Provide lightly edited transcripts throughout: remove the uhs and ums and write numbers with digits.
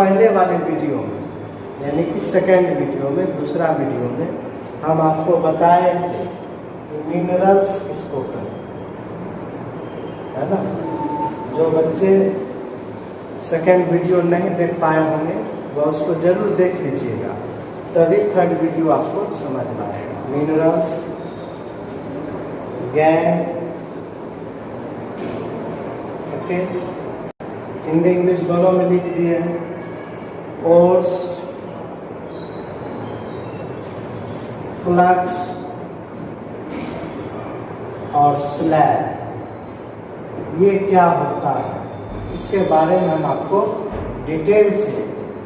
पहले वाले वीडियो में, यानी कि सेकेंड वीडियो में, दूसरा वीडियो में हम आपको बताए थे कि मिनरल्स किसको कहते हैं, है ना। जो बच्चे सेकेंड वीडियो नहीं देख पाए होंगे वह उसको जरूर देख लीजिएगा, तभी थर्ड वीडियो आपको समझ में आएगा। Minerals, gang, okay, Hindi English दोनों में लिख दिए हैं। ओर्स, फ्लक्स और स्लैग, ये क्या होता है इसके बारे में हम आपको डिटेल से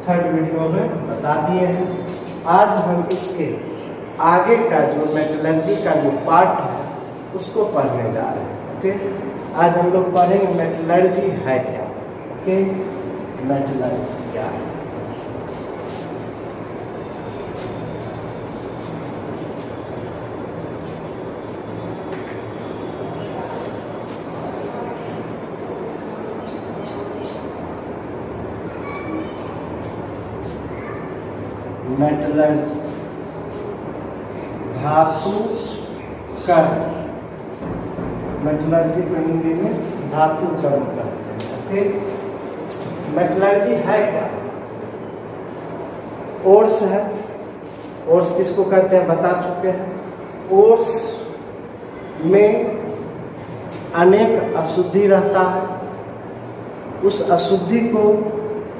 थर्ड वीडियो में बता दिए हैं। आज हम इसके आगे का जो मेटलर्जी का जो पार्ट है उसको पढ़ने जा रहे हैं। ओके, आज हम लोग पढ़ेंगे मेटलर्जी है क्या। ओके, मेटलर्जी क्या है। मेटलर्जी, धातु कर्म, मेटलर्जी को हिंदी में धातु कर्म कहते हैं। ओके, मेटलर्जी है क्या। ओर्स है, ओर्स किसको कहते हैं बता चुके हैं। ओर्स में अनेक अशुद्धि रहता है, उस अशुद्धि को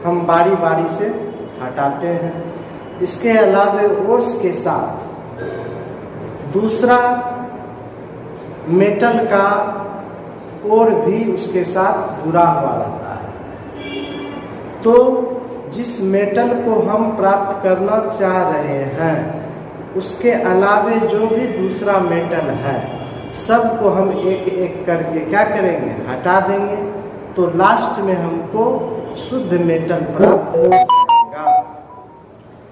हम बारी बारी से हटाते हैं। इसके अलावा ओर्स के साथ दूसरा मेटल का और भी उसके साथ जुड़ा हुआ रहता है। तो जिस मेटल को हम प्राप्त करना चाह रहे हैं उसके अलावे जो भी दूसरा मेटल है सबको हम एक एक करके क्या करेंगे, हटा देंगे। तो लास्ट में हमको शुद्ध मेटल प्राप्त हो जाएगा।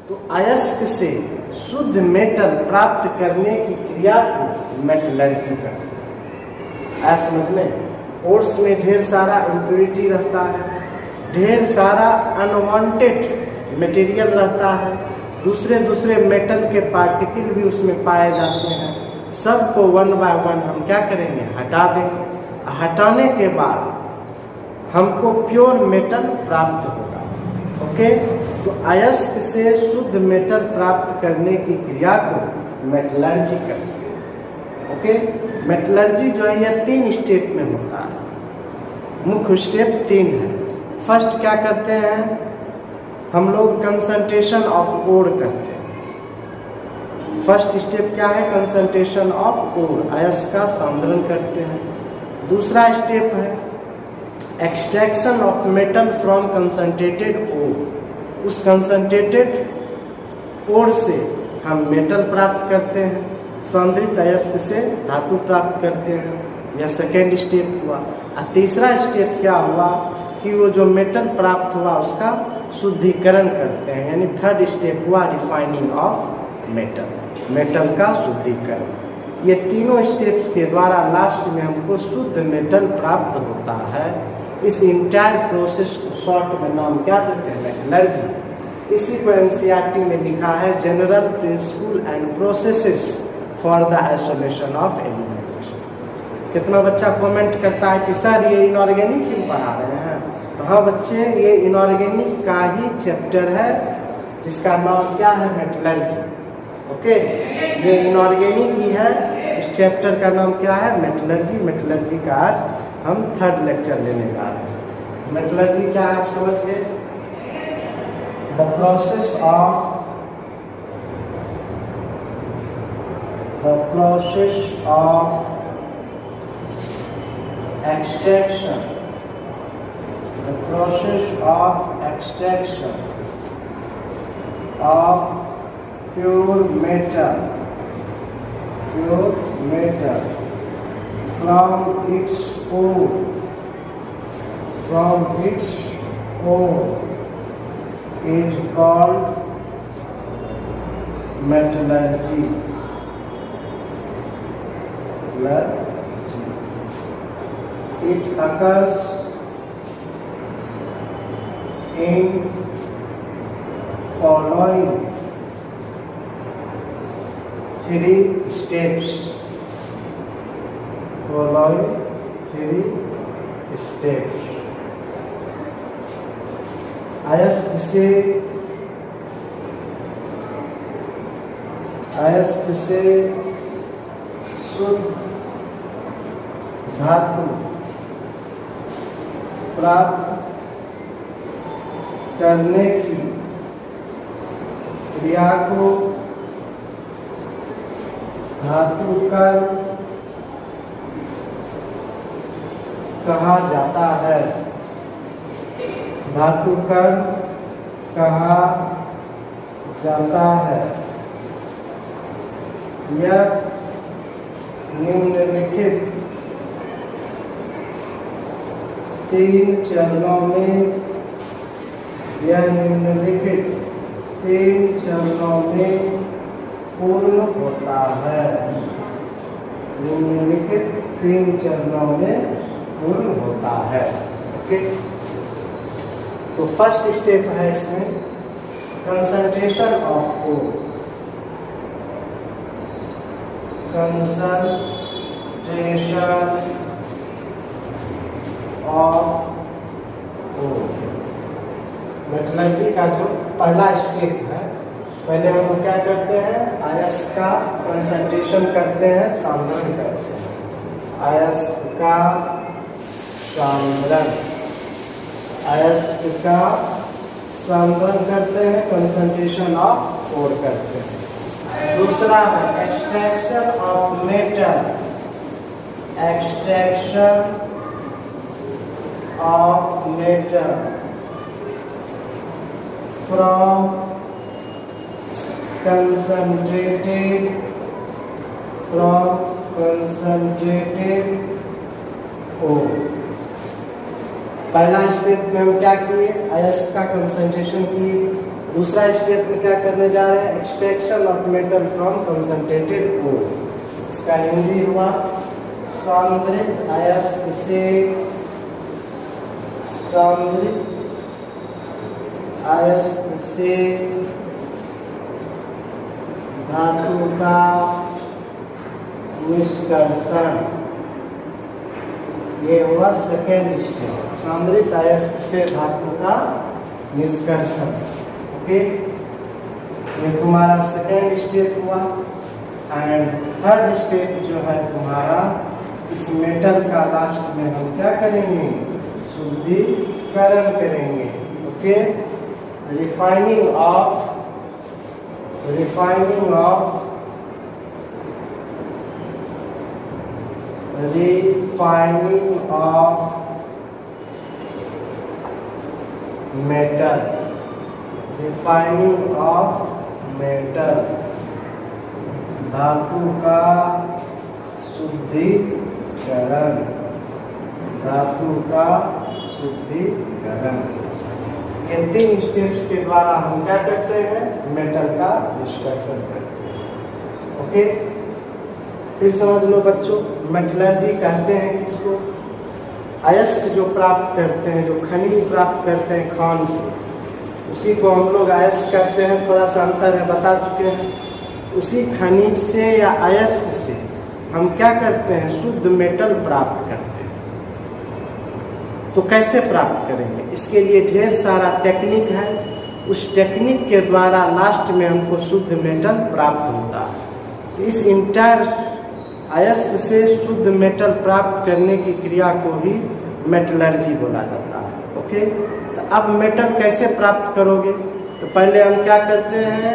तो अयस्क से शुद्ध मेटल प्राप्त करने की क्रिया को मेटलर्जी कहते हैं। आया समझ में। ओर्स में ढेर सारा इम्प्योरिटी रहता है, ढेर सारा अनवांटेड मटेरियल रहता है, दूसरे दूसरे मेटल के पार्टिकल भी उसमें पाए जाते हैं। सबको वन बाय वन हम क्या करेंगे, हटा देंगे। हटाने के बाद हमको प्योर मेटल प्राप्त होगा। ओके, तो अयस्क से शुद्ध मेटल प्राप्त करने की क्रिया को मेटलर्जी कहते हैं। ओके, मेटलर्जी जो है यह 3 स्टेप में होता है। मुख्य स्टेप 3 है। फर्स्ट क्या करते हैं हम लोग, कंसंट्रेशन ऑफ ओर करते हैं। फर्स्ट स्टेप क्या है, कंसंट्रेशन ऑफ ओर, अयस्क का सांद्रण करते हैं। दूसरा स्टेप है extraction of metal from concentrated ore, उस कंसंट्रेटेड ओर से हम मेटल प्राप्त करते हैं, सांद्रित अयस्क से धातु प्राप्त करते हैं। यह सेकेंड स्टेप हुआ। और तीसरा स्टेप क्या हुआ कि वो जो मेटल प्राप्त हुआ उसका शुद्धिकरण करते हैं, यानी थर्ड स्टेप हुआ रिफाइनिंग ऑफ मेटल, मेटल का शुद्धिकरण। ये तीनों स्टेप्स के द्वारा लास्ट में हमको शुद्ध मेटल प्राप्त होता है। इस इंटायर प्रोसेस को शॉर्ट में नाम क्या देते हैं, मेटलर्जी। इसी को एनसीईआरटी में लिखा है, general principle and processes for the isolation of element. कितना बच्चा कमेंट करता है कि सर ये इनऑर्गेनिक क्यों पढ़ा रहे हैं। तो हाँ बच्चे, ये इनऑर्गेनिक का ही चैप्टर है जिसका नाम क्या है, मेटलर्जी। ओके, ये इनऑर्गेनिक ही है, इस चैप्टर का नाम क्या है, मेटलर्जी। मेटलर्जी का आज हम थर्ड लेक्चर लेने जा रहे हैं। मेटलर्जी क्या है आप समझ गए, the process of extraction, the process of extraction of pure metal from its ore is called metallurgy. It occurs in following 3 steps. Following 3 steps. अयस्क से शुद्ध धातु प्राप्त करने की क्रिया को धातुकर्म कहा जाता है। धातुकर्म कहा जाता है। यह निम्नलिखित 3 चरणों में पूर्ण होता है। निम्नलिखित 3 चरणों में पूर्ण होता है। ओके, तो फर्स्ट स्टेप है इसमें concentration of ore. Concentration of ore metallurgy का जो पहला स्टेप है, पहले हम लोग क्या करते हैं, अयस्क का कंसंट्रेशन करते हैं, सांद्रण करते हैं। अयस्क का सांद्रण, अयस्क का सांद्रण करते हैं, कंसंट्रेशन ऑफ ओर करते हैं। दूसरा है extraction of metal. Extraction of metal from concentrated ore। पहला स्टेप में हम क्या किए, अयस्क का कंसंट्रेशन किए। दूसरा स्टेप में क्या करने जा रहे हैं, extraction of metal from concentrated ore. इसका हिंदी हुआ सांद्रित अयस्क से, सांद्रित अयस्क से धातु का निष्कर्षण। ये हुआ सेकेंड स्टेप, सांद्रित अयस्क से धातु का निष्कर्षण। ओके, ये तुम्हारा सेकेंड स्टेप हुआ। एंड थर्ड स्टेप जो है तुम्हारा, इस मेटल का लास्ट में हम क्या करेंगे, शुद्धिकरण करेंगे। ओके, रिफाइनिंग ऑफ मेटल, धातु का शुद्धिकरण, ये 3 स्टेप्स के द्वारा हम क्या करते हैं, मेटल का निष्कर्षण करते हैं। ओके, फिर समझ लो बच्चों, मेटलर्जी कहते हैं किसको, अयस्क जो प्राप्त करते हैं, जो खनिज प्राप्त करते हैं खान से, उसी को हम लोग अयस्क कहते हैं। थोड़ा सा अंतर है, बता चुके हैं। उसी खनिज से या अयस्क से हम क्या करते हैं, शुद्ध मेटल प्राप्त करते हैं। तो कैसे प्राप्त करेंगे, इसके लिए ढेर सारा टेक्निक है। उस टेक्निक के द्वारा लास्ट में हमको शुद्ध मेटल प्राप्त होता है। इस इंटर अयस्क से शुद्ध मेटल प्राप्त करने की क्रिया को ही मेटलर्जी बोला जाता है। ओके, तो अब मेटल कैसे प्राप्त करोगे, तो पहले हम क्या करते हैं,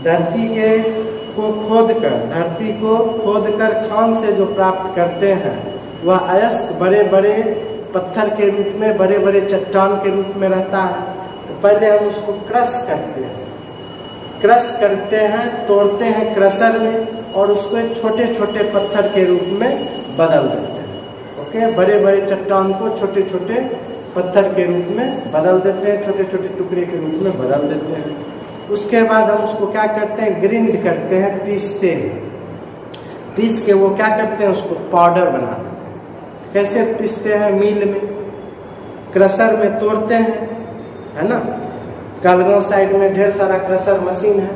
धरती को खोदकर खान से जो प्राप्त करते हैं, वह अयस्क बड़े बड़े पत्थर के रूप में, बड़े बड़े चट्टान के रूप में रहता है। तो पहले हम उसको क्रश करते हैं, तोड़ते हैं क्रशर में, और उसको छोटे छोटे पत्थर के रूप में बदल देते हैं। ओके, बड़े बड़े चट्टान को छोटे छोटे पत्थर के रूप में बदल देते हैं, छोटे छोटे टुकड़े के रूप में बदल देते हैं। उसके बाद हम उसको क्या करते हैं, ग्राइंड करते हैं, पीसते हैं। पीस के वो क्या करते हैं, उसको पाउडर बना देते हैं। कैसे पीसते हैं, मिल में, क्रशर में तोड़ते हैं, है ना। कालगांव साइड में ढेर सारा क्रशर मशीन है।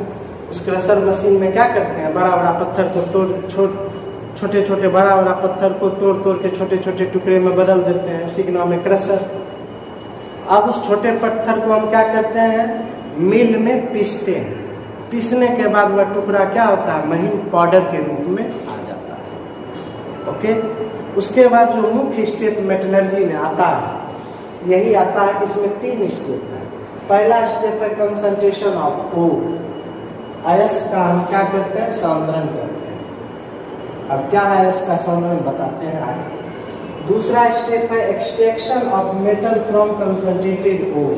उस क्रशर मशीन में क्या करते हैं, बड़ा बड़ा पत्थर को छोटे छोटे बड़ा बड़ा पत्थर को तोड़ के छोटे छोटे टुकड़े में बदल देते हैं, उसी के नाम है क्रशर। अब उस छोटे पत्थर को हम क्या करते हैं, मिल में पीसते हैं। पीसने के बाद वह टुकड़ा क्या होता है, महीन पाउडर के रूप में आ जाता है। ओके, उसके बाद जो मुख्य स्टेप मेटलर्जी में आता है, यही आता है। इसमें 3 स्टेप है। पहला स्टेप है कंसंट्रेशन ऑफ ओर। अयस्क का हम क्या करते हैं, सौंदर्य करते हैं। अब क्या है अयस्क का सौंदर्य बताते हैं आगे। दूसरा स्टेप है extraction of metal from concentrated ore.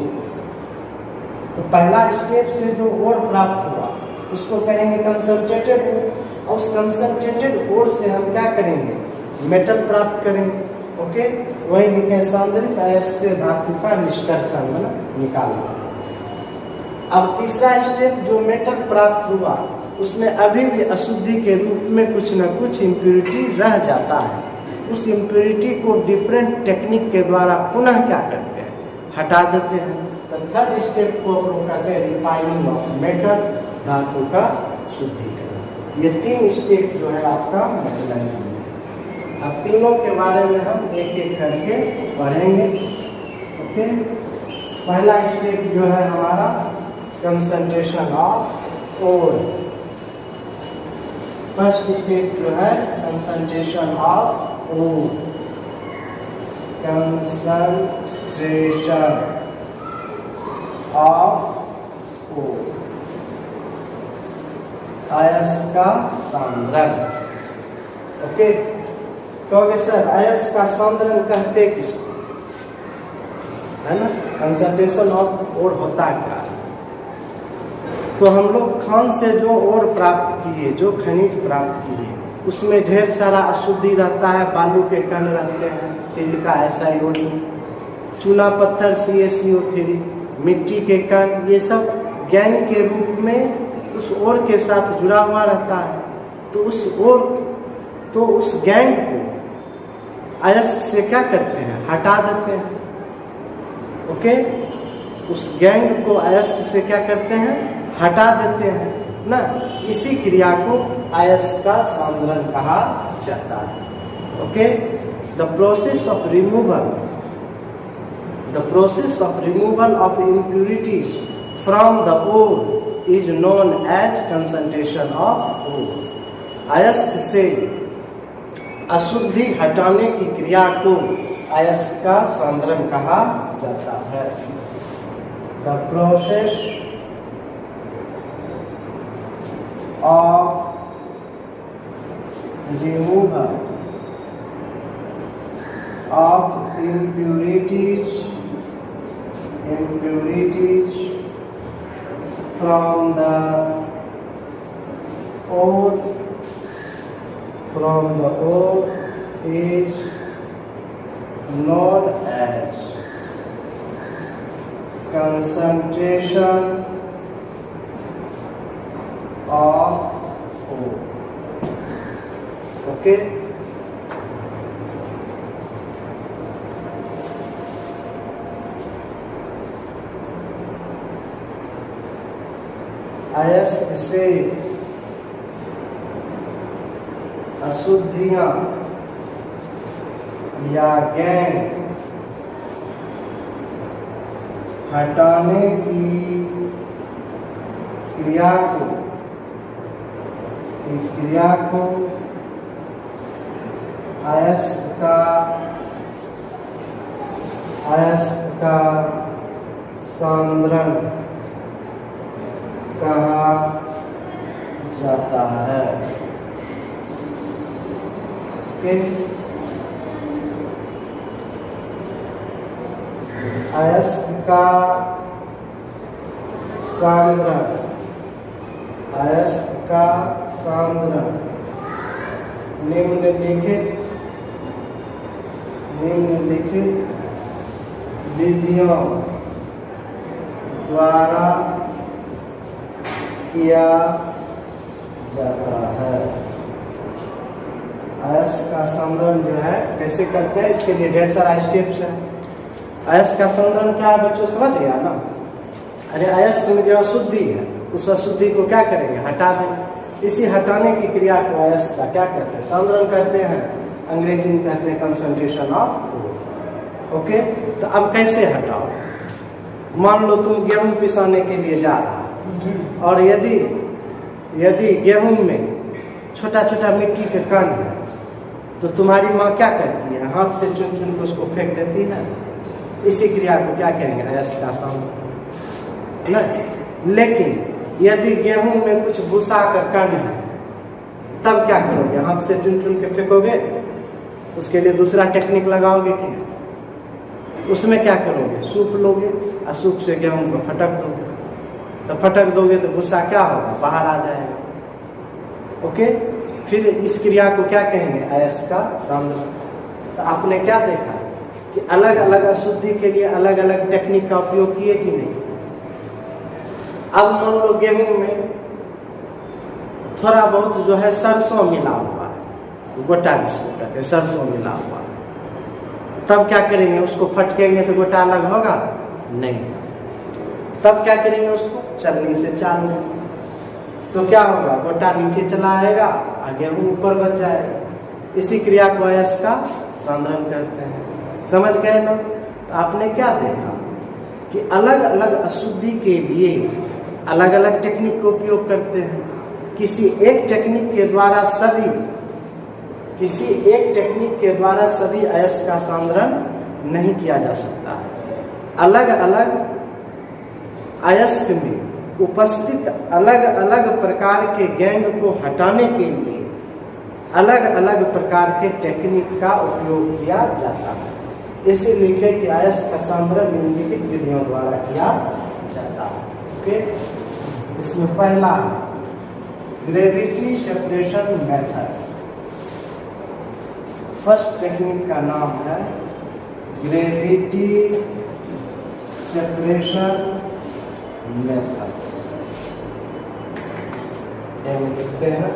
तो पहला स्टेप से जो ओर प्राप्त हुआ उसको कहेंगे कंसंट्रेटेड ओर, और उस कंसंट्रेटेड ओर से हम क्या करेंगे, मेटल प्राप्त करेंगे। ओके, वही लिखे सौंदर्य अयस्क से धातु का निष्कर्षण निकालना। अब तीसरा स्टेप, जो मेटल प्राप्त हुआ उसमें अभी भी अशुद्धि के रूप में कुछ न कुछ इम्प्योरिटी रह जाता है। उस इम्प्योरिटी को डिफरेंट टेक्निक के द्वारा पुनः क्या करते हैं, हटा देते हैं। तो थर्ड स्टेप को हम कहते हैं रिफाइनिंग ऑफ मेटल, धातु का शुद्धिकरण। ये 3 स्टेप जो है आपका मेटलर्जी में। अब तीनों के बारे में हम एक एक करके पढ़ेंगे। ओके, पहला स्टेप जो है हमारा concentration of ore. First step जो है concentration of ore. Concentration of ore, अयस्क का सांद्रण। ओके, कहोगे सर अयस्क का सांद्रण कहते किसको, है ना। कंसंट्रेशन ऑफ ओर होता क्या है, तो हम लोग खान से जो ओर प्राप्त किए, जो खनिज प्राप्त किए, उसमें ढेर सारा अशुद्धि रहता है। बालू के कण रहते हैं, सिलिका SiO2, चूना पत्थर CaCO3, मिट्टी के कण, ये सब गैंग के रूप में उस ओर के साथ जुड़ा हुआ रहता है। तो उस गैंग को अयस्क से क्या करते हैं, हटा देते हैं। ओके, उस गैंग को अयस्क से क्या करते हैं, हटा देते हैं ना। इसी क्रिया को अयस्क का सांद्रण कहा जाता है। Okay, the process of removal of impurities from the ore is known as concentration of ore. अयस्क से अशुद्धि हटाने की क्रिया को अयस्क का सांद्रण कहा जाता है। The process of removal of impurities from the ore is known as concentration of ore. Okay, अयस्क से अशुद्धियां या गैंग हटाने की क्रिया को अयस्क का सांद्रण कहा जाता है। ओके, अयस्क का सांद्रण निम्नलिखित विधियों द्वारा किया जाता है। अयस्क का सांद्रण जो है कैसे करते हैं, इसके लिए ढेर सारा स्टेप्स है। अयस्क का सांद्रण क्या है बच्चों, समझ गया ना। अरे अयस्क में जो अशुद्धि है उस अशुद्धि को क्या करेंगे, हटा देंगे। इसी हटाने की क्रिया को अयस्क का क्या कहते हैं, सांद्रण कहते हैं, अंग्रेजी में कहते हैं कंसंट्रेशन ऑफ। ओके, तो अब कैसे हटाओ। मान लो तुम गेहूं पिसाने के लिए जा रहा है और यदि गेहूं में छोटा छोटा मिट्टी के कण है तो तुम्हारी माँ क्या करती है, हाथ से चुन चुन के उसको फेंक देती है। इसी क्रिया को क्या कहेंगे, अयस्क का सांद्रण नहीं। लेकिन यदि गेहूं में कुछ भूसा का कण है तब क्या करोगे, हाथ से चुन चुन के फेंकोगे, उसके लिए दूसरा टेक्निक लगाओगे कि नहीं। उसमें क्या करोगे, सूप लोगे और सूप से गेहूं को फटक दोगे, तो फटक दोगे तो भूसा क्या होगा, बाहर आ जाएगा। ओके, फिर इस क्रिया को क्या कहेंगे, अयस्क का सांद्रण। तो आपने क्या देखा कि अलग अलग अशुद्धि के लिए अलग अलग टेक्निक का उपयोग किए कि नहीं। अब मान लो गेहूं में थोड़ा बहुत जो है सरसों मिला हुआ है, गोटा जिसको कहते हैं सरसों मिला हुआ है, तब क्या करेंगे, उसको फटकेंगे तो गोटा अलग होगा नहीं। तब क्या करेंगे, उसको चलनी से चाल लेंगे तो क्या होगा, गोटा नीचे चला आएगा और गेहूं ऊपर बच जाएगा। इसी क्रिया को अयस्क का सांद्रण कहते हैं। समझ गए ना। तो आपने क्या देखा कि अलग अलग अशुद्धि के लिए अलग अलग टेक्निक का उपयोग करते हैं। किसी एक टेक्निक के द्वारा सभी अयस्क का सांद्रण नहीं किया जा सकता है। अलग अलग अयस्क में उपस्थित अलग अलग प्रकार के गैंग को हटाने के लिए अलग अलग प्रकार के टेक्निक का उपयोग किया जाता है। इसे लिखे कि अयस्क का सांद्रण निम्नलिखित विधियों द्वारा किया जाता है। ओके, इसमें पहला gravity separation method. First technique का नाम है ग्रेविटी सेपरेशन मेथड। लिखते हैं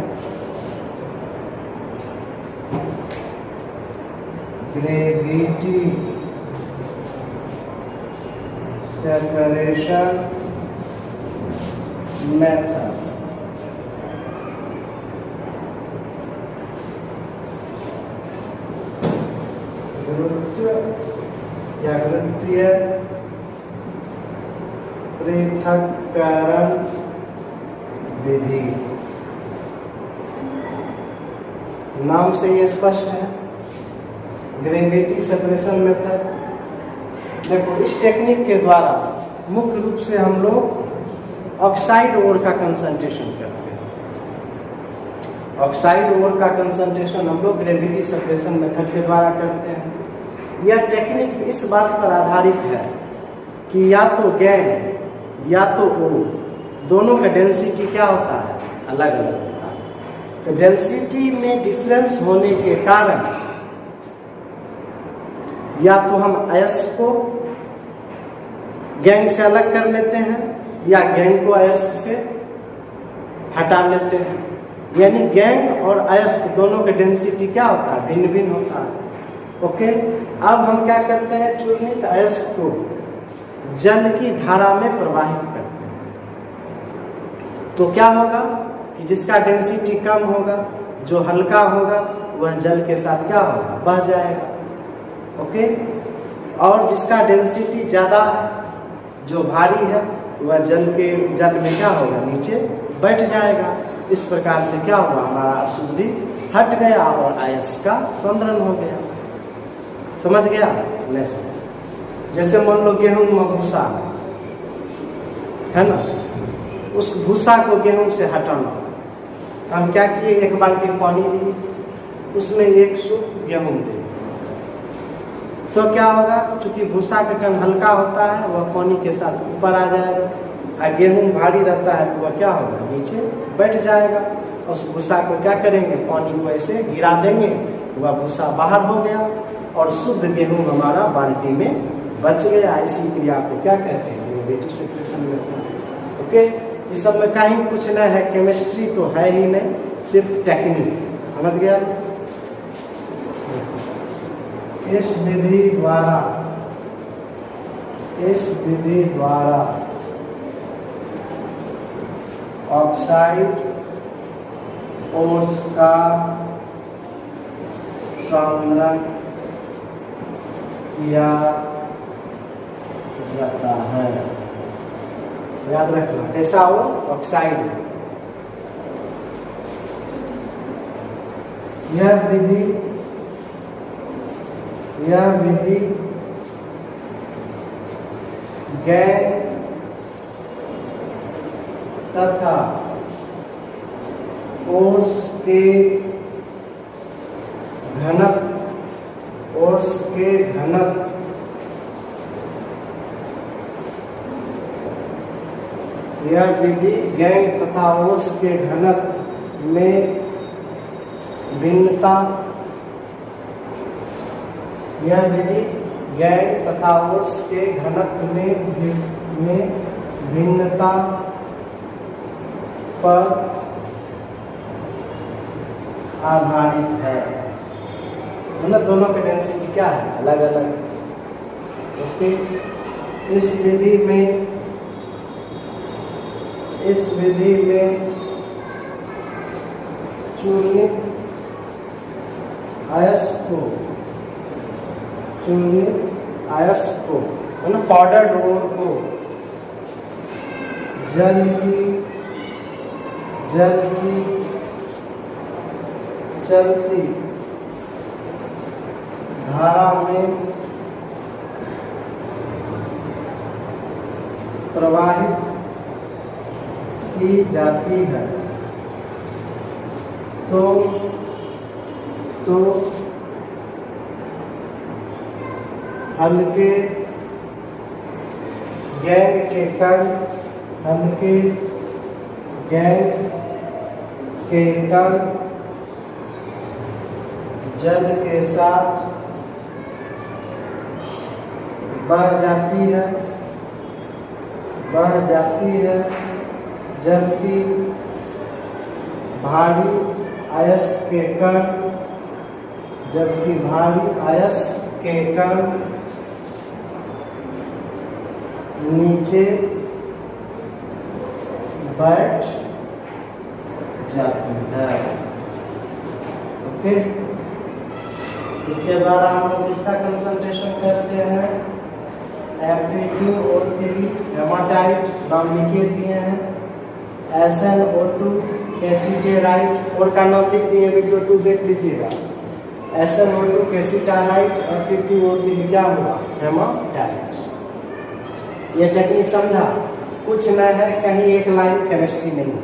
ग्रेविटी सेपरेशन मेथड। गुरुत्वीय पृथक्करण विधि। नाम से ये स्पष्ट है, ग्रेविटी सेपरेशन मेथड। देखो, इस टेक्निक के द्वारा मुख्य रूप से हम लोग ऑक्साइड ओर का कंसंट्रेशन करते हैं। ऑक्साइड ओर का कंसंट्रेशन हम लोग ग्रेविटी सेपरेशन मेथड के द्वारा करते हैं। यह टेक्निक इस बात पर आधारित है कि या तो गैंग या तो ओ दोनों का डेंसिटी क्या होता है, अलग अलग होता है। तो डेंसिटी में डिफरेंस होने के कारण या तो हम अयस्क को गैंग से अलग कर लेते हैं या गैंग को अयस्क से हटा लेते हैं। यानी गैंग और अयस्क दोनों का डेंसिटी क्या होता है, भिन्न भिन्न होता है। ओके, अब हम क्या करते हैं, चूर्णित अयस्क को जल की धारा में प्रवाहित करते हैं। तो क्या होगा कि जिसका डेंसिटी कम होगा, जो हल्का होगा, वह जल के साथ क्या होगा, बह जाएगा। ओके, और जिसका डेंसिटी ज़्यादा है, जो भारी है, वह जल में क्या होगा, नीचे बैठ जाएगा। इस प्रकार से क्या हुआ, हमारा अशुद्धि हट गया और अयस्क का सांद्रण हो गया। समझ गया? नहीं समझ। जैसे मान लो गेहूं में भूसा है ना, उस भूसा को गेहूं से हटाना, हम क्या किए, एक बाल्टी पानी लिए, उसमें एक सूप गेहूं दे, तो क्या होगा, चूंकि भूसा का कण हल्का होता है, वह पानी के साथ ऊपर आ जाएगा, और गेहूं भारी रहता है तो वह क्या होगा, नीचे बैठ जाएगा। उस भूसा को क्या करेंगे, पानी को ऐसे गिरा देंगे, वह भूसा बाहर हो गया और शुद्ध गेहूं हमारा बाल्टी में बच गया। इसी क्रिया को क्या कहते हैं, ग्रेविटी सेपरेशन मेथड। ओके, इस सब में कहीं कुछ नहीं है, केमिस्ट्री तो है ही नहीं, सिर्फ टेक्निक। समझ गया? इस विधि द्वारा ऑक्साइड ओर्स का संग्रहण किया जाता है। याद रखना कैसा हो, ऑक्साइड। यह विधि गैंग तथा ओर्स के घनत्व यह विधि गैंग तथा ओर्स के घनत्व में भिन्नता यह विधि गैंग तथा ओर्स के घनत्व में भिन्नता पर आधारित है। मतलब दोनों के डेंसिटी क्या है, अलग अलग। ओके, इस विधि में चूर्णित अयस्क को मतलब पाउडर ओर को जल की चलती धारा में प्रवाहित की जाती है। तो हल्के गैंग के कण जल के साथ बह जाती है जबकि भारी अयस्क के कण नीचे बैठ जाती है। ओके, इसके द्वारा हम लोग इसका कंसंट्रेशन करते हैं Fe2O3 हेमाटाइट नाम लिखे दिए हैं, SnO2 कैसीटेराइट और का नाम लिख दिए, वीडियो 2 देख लीजिएगा। SnO2 कैसीटेराइट और Fe2O3 क्या हुआ, हेमाटाइट। ये टेक्निक समझा, कुछ न है, कहीं एक लाइन केमिस्ट्री नहीं है।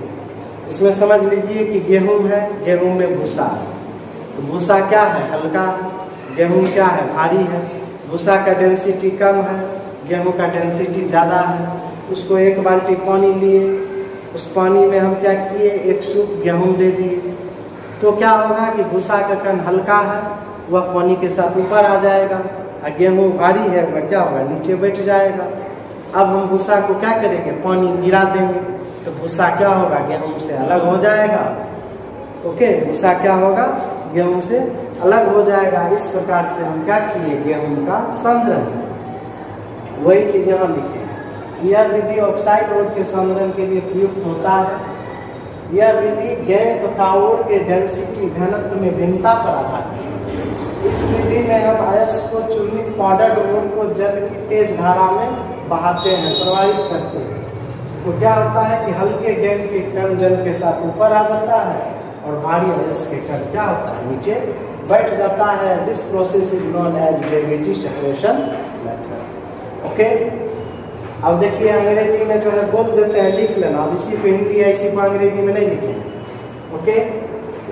इसमें समझ लीजिए कि गेहूं है, गेहूं में भूसा है, तो भूसा क्या है, हल्का, गेहूं क्या है, भारी है। भूसा का डेंसिटी कम है, गेहूं का डेंसिटी ज़्यादा है। उसको एक बाल्टी पानी लिए, उस पानी में हम क्या किए, एक सूप गेहूं दे दिए, तो क्या होगा कि भूसा का कण हल्का है, वह पानी के साथ ऊपर आ जाएगा, और गेहूं भारी है, वह क्या होगा, नीचे बैठ जाएगा। अब हम भूसा को क्या करेंगे, पानी गिरा देंगे, तो भूसा क्या होगा, गेहूं से अलग हो जाएगा। ओके, भूसा क्या होगा, गेहूं से अलग हो जाएगा। इस प्रकार से हम क्या किए, गेहूं का संग्रहण, वही चीज यहाँ लिखे हैं। यह विधि ऑक्साइड ओर के संग्रहण के लिए प्रयुक्त होता है। यह विधि गैंग तथा ओर के डेंसिटी घनत्व में भिन्नता पर आधारित है। इस विधि में हम अयस्क को चूर्णित पाउडर ओर को जल की तेज धारा में बहाते हैं, प्रवाहित करते हैं, तो क्या होता है कि हल्के गैंग के कण जल के साथ ऊपर आ जाता है और भारी अयस्क के कण क्या होता है, नीचे बैठ जाता है। This process is known as gravity separation method. Okay, अब देखिए अंग्रेजी में जो है बोल देते हैं, लिख लेना। अब इसी को हिंदी है, इसी को अंग्रेजी में नहीं लिखेंगे। ओके,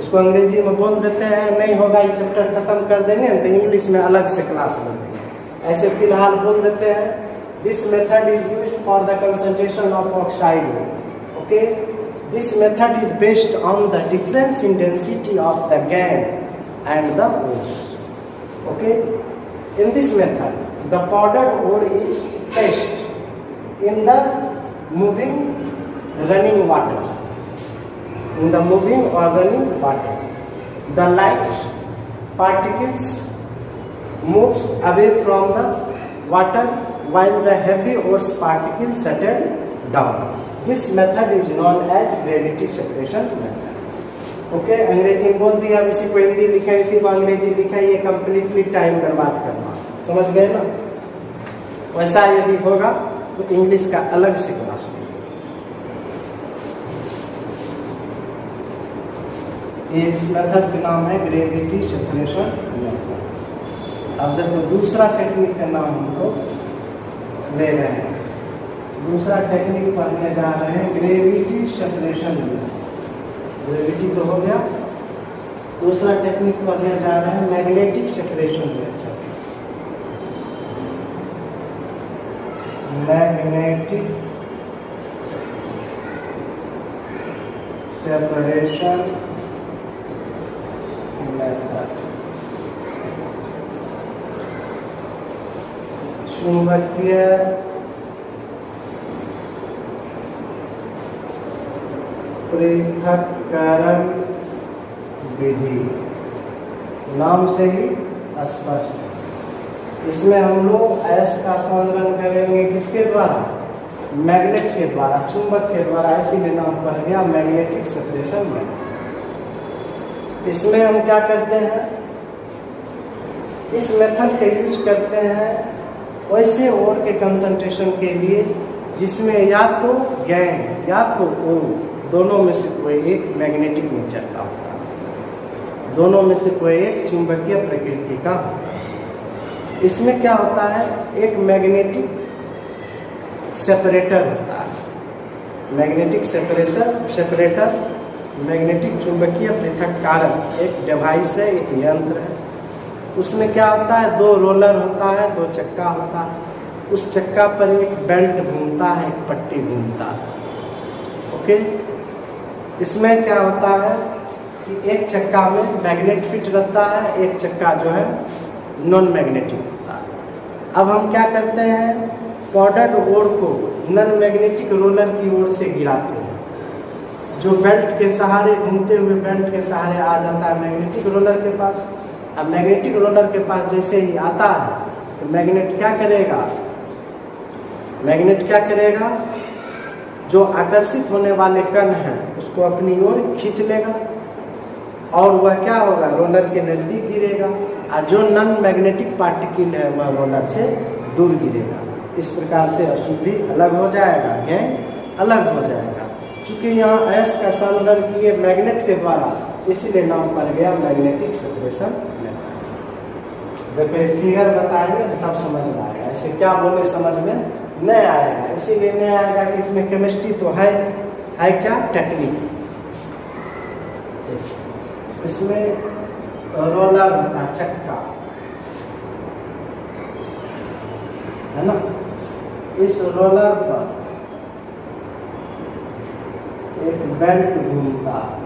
इसको अंग्रेजी में बोल देते हैं, नहीं होगा ये चैप्टर खत्म कर देंगे तो इंग्लिश में अलग से क्लास ले देंगे। ऐसे फिलहाल बोल देते हैं, this method is used for the concentration of oxide. Okay, this method is based on the difference in density of the gangue and the ores. Okay, in this method the powdered ore is placed in the moving running water. In the moving or running water, the light particles moves away from the water while the heavy ores particles settle down. This method is known as gravity separation method. Okay, अंग्रेजी में बोल दिया, अब इसी को हिंदी लिखा, इसी को अंग्रेजी लिखा, ये कंप्लीटली टाइम बर्बाद करना, समझ गए ना। वैसा यदि होगा तो इंग्लिश का अलग से क्लास होगा। इस मेथड का नाम है ग्रेविटी सेपरेशन मेथड। अब देखो दूसरा टेक्निक का नाम हम लोग ले रहे हैं, दूसरा टेक्निक पढ़ने जा रहे हैं ग्रेविटी सेपरेशन मेथड। ग्रेविटी तो हो गया, दूसरा टेक्निक पढ़ने जा रहे हैं magnetic separation method. Magnetic separation method. चुंबकीय पृथक्करण विधि, नाम से ही स्पष्ट। इसमें हम लोग अयस्क का संरक्षण करेंगे किसके द्वारा? मैग्नेट के द्वारा, चुंबक के द्वारा, इसीलिए नाम पड़ गया मैग्नेटिक सेपरेशन मेथड। इसमें हम क्या करते हैं, इस मेथड का यूज करते हैं वैसे ओर के कंसंट्रेशन के लिए जिसमें या तो गैंग या तो ओ, दोनों में से कोई एक मैग्नेटिक नेचर का होता है, दोनों में से कोई एक चुंबकीय प्रकृति का होता है। इसमें क्या होता है, एक मैग्नेटिक सेपरेटर होता है। मैग्नेटिक सेपरेटर मैग्नेटिक चुंबकीय पृथक्कारक एक डिवाइस है, एक यंत्र है। उसमें क्या होता है, दो रोलर होता है, दो चक्का होता है। उस चक्का पर एक बेल्ट घूमता है, एक पट्टी घूमता है। ओके, इसमें क्या होता है कि एक चक्का में मैग्नेट फिट रहता है, एक चक्का जो है नॉन मैग्नेटिक होता है। अब हम क्या करते हैं, पाउडर्ड ओर को नॉन मैग्नेटिक रोलर की ओर से गिराते हैं, जो बेल्ट के सहारे, घूमते हुए बेल्ट के सहारे आ जाता है मैग्नेटिक रोलर के पास। अब मैग्नेटिक रोलर के पास जैसे ही आता है तो मैग्नेट क्या करेगा, जो आकर्षित होने वाले कण हैं उसको अपनी ओर खींच लेगा और वह क्या होगा, रोलर के नज़दीक गिरेगा, और जो नॉन मैग्नेटिक पार्टिकल है वह रोलर से दूर गिरेगा। इस प्रकार से अशुद्धि अलग हो जाएगा, गैंग अलग हो जाएगा। चूंकि यहाँ अयस्क का संरक्षण किए मैग्नेट के द्वारा, इसीलिए नाम पड़ गया मैग्नेटिक सेपरेशन मेथड। देखो फिगर बताएंगे तब समझ में आएगा, ऐसे क्या बोले समझ में नहीं आएगा। इसीलिए नहीं आएगा कि इसमें केमिस्ट्री तो है क्या, टेक्निक। इसमें रोलर होता है, चक्का है ना, इस रोलर पर एक बेल्ट घूमता है,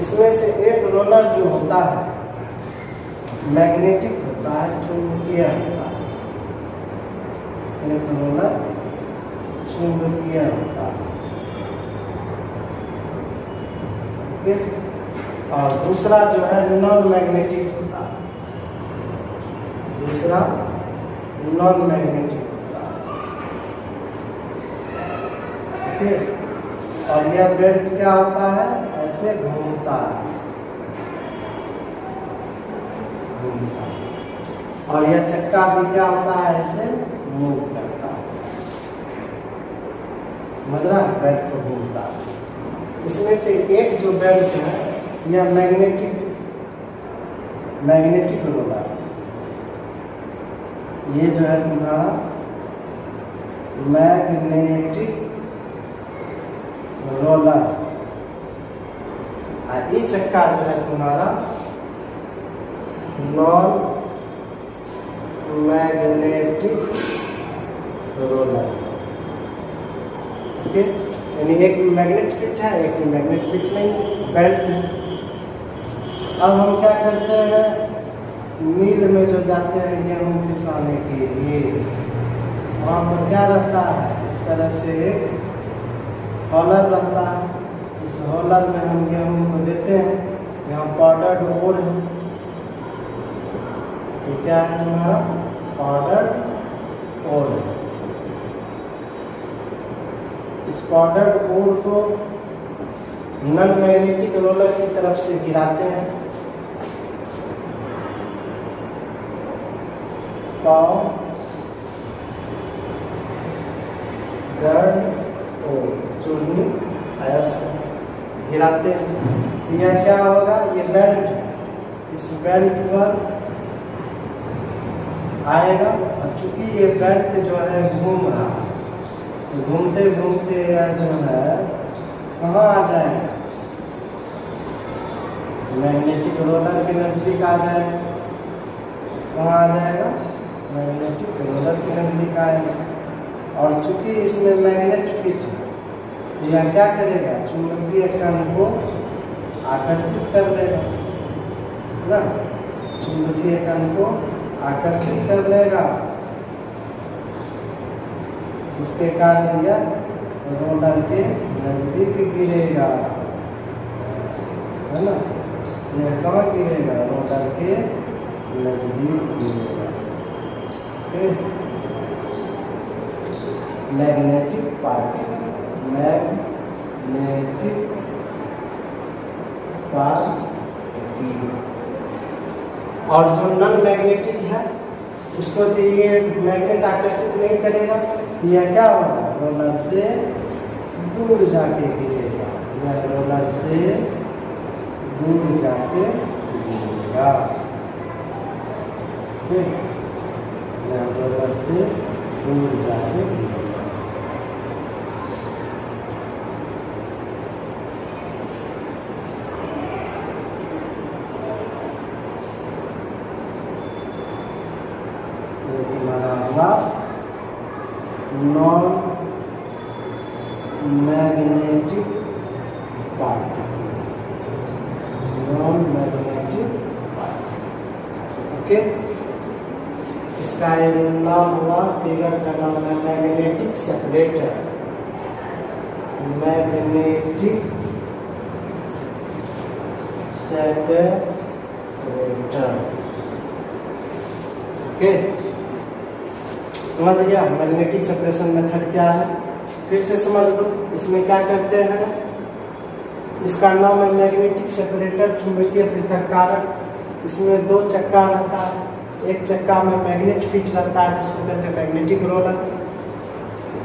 इसमें से एक रोलर जो होता है मैग्नेटिक होता है, चुंबकीय होता है, एक रोलर चुंबकीय होता है। ओके, और दूसरा जो है नॉन मैग्नेटिक होता है, दूसरा नॉन मैग्नेटिक होता है। ओके, और यह बेल्ट क्या होता है, ऐसे घूमता है, और यह चक्का भी क्या होता है, ऐसे मूव करता है, मतलब बेल्ट को घूमता है। इसमें से एक जो बेल्ट है यह मैग्नेटिक रोलर, ये जो है तुम्हारा मैग्नेटिक रोलर, और ये चक्का जो है तुम्हारा नॉन मैग्नेटिक रोलर। ओके, यानी एक मैग्नेट फिट है, एक मैग्नेट फिट नहीं, बेल्ट है। अब हम क्या करते हैं, मिल में जो जाते हैं गेहूँ पिसाने के लिए, वहाँ पर क्या रहता है, इस तरह से हॉलर रहता है। इस हॉलर में हम गेहूँ को देते हैं, यहाँ पाउडर्ड ओर है, ये क्या है तुम्हारा पाउडर्ड ओर है, इस पाउडर्ड कोर को नॉन मैग्नेटिक रोलर की तरफ से गिराते हैं। पाउडर्ड कोर चूर्णी अयस्क गिराते हैं। यह क्या होगा, ये बेल्ट, इस बेल्ट पर आएगा और चूंकि ये बेल्ट जो है घूम रहा है, तो घूमते घूमते यह जो है कहाँ आ जाएगा, मैग्नेटिक रोलर के नज़दीक आ जाएगा। कहाँ आ जाएगा, मैग्नेटिक रोलर के नज़दीक आएगा। और चूंकि इसमें मैग्नेट फिट है, तो यह क्या करेगा, चुंबकीय कण को आकर्षित कर लेगा ना, चुंबकीय कण को आकर्षित कर लेगा। इसके कारण यह रोलर के नजदीक गिरेगा, है ना। यह कहाँ गिरेगा, रोलर के नजदीक गिरेगा। Magnetic particle, magnetic particle. और जो नॉन मैग्नेटिक है उसको तो ये मैग्नेट आकर्षित नहीं करेगा, यह क्या होगा, रोलर से दूर जाके गिरेगा। यह रोलर से दूर जाके गिरेगा, यह रोलर से दूर जाके गिरेगा। Non magnetic particle, non magnetic particle. Okay, इसका नाम हुआ, फिगर का नाम है magnetic separator, magnetic separator. Okay, समझ गया मैग्नेटिक सेपरेशन मेथड क्या है, फिर से समझ लो। इसमें क्या करते हैं, इसका नाम है मैग्नेटिक सेपरेटर, चुंबकीय पृथक्कारक। इसमें दो चक्का रहता है, एक चक्का में मैग्नेट फिट रहता है जिसको कहते हैं मैग्नेटिक रोलर,